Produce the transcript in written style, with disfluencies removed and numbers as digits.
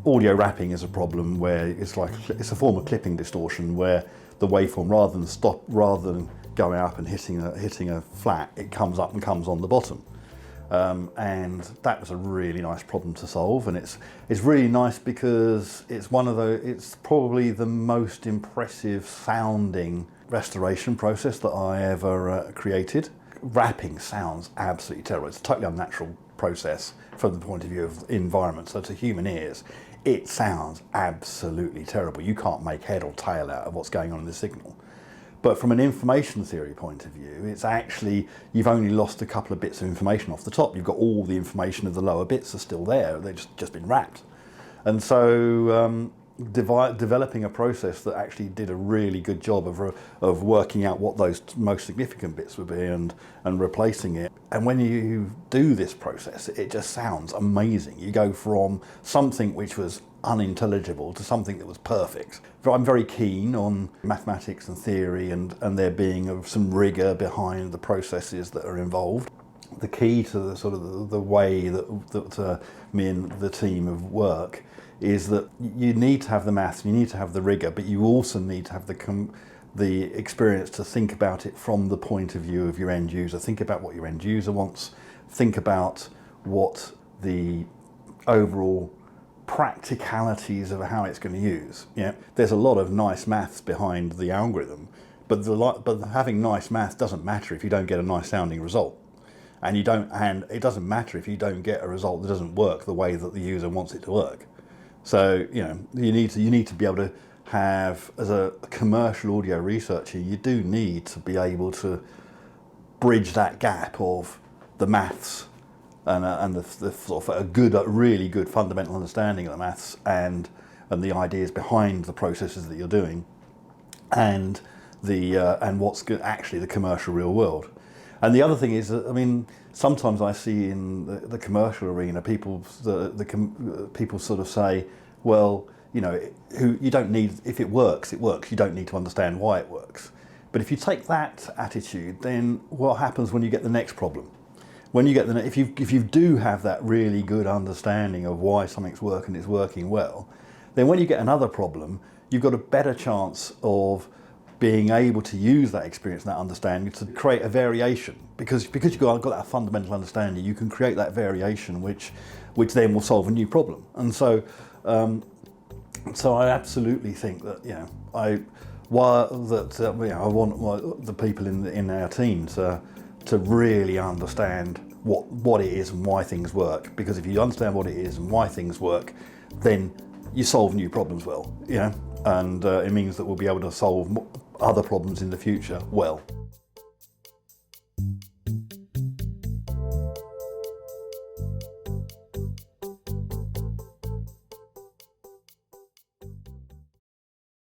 audio wrapping is a problem where it's a form of clipping distortion where the waveform, rather than going up and hitting a flat, it comes up and comes on the bottom. And that was a really nice problem to solve, and it's really nice because it's probably the most impressive sounding restoration process that I ever created. Wrapping sounds absolutely terrible. It's a totally unnatural process from the point of view of environment. So to human ears, it sounds absolutely terrible. You can't make head or tail out of what's going on in the signal. But from an information theory point of view, it's actually, you've only lost a couple of bits of information off the top. You've got all the information of the lower bits are still there. They've just been wrapped. And so developing a process that actually did a really good job of working out what those most significant bits would be and replacing it. And when you do this process, it just sounds amazing. You go from something which was unintelligible to something that was perfect. I'm very keen on mathematics and theory and there being some rigor behind the processes that are involved. The key to the sort of the way that me and the team of work is that you need to have the maths, you need to have the rigor, but you also need to have the experience to think about it from the point of view of your end user. Think about what your end user wants, think about what the overall practicalities of how it's going to use. There's a lot of nice maths behind the algorithm, but having nice maths doesn't matter if you don't get a nice sounding result, and it doesn't matter if you don't get a result that doesn't work the way that the user wants it to work. So you need to be able to have, as a commercial audio researcher, you do need to be able to bridge that gap of the maths and the sort of a really good fundamental understanding of the maths and the ideas behind the processes that you're doing, and what's actually the commercial real world. And the other thing is, sometimes I see in the commercial arena, people sort of say, well, you don't need, if it works, it works. You don't need to understand why it works. But if you take that attitude, then what happens when you get the next problem? When you get if you do have that really good understanding of why something's working, it's working well, then when you get another problem, you've got a better chance of being able to use that experience and that understanding to create a variation, because you've got that fundamental understanding, you can create that variation which then will solve a new problem. And so I absolutely think that I want the people in our team to really understand what it is and why things work, because if you understand what it is and why things work, then you solve new problems well, and it means that we'll be able to solve other problems in the future well.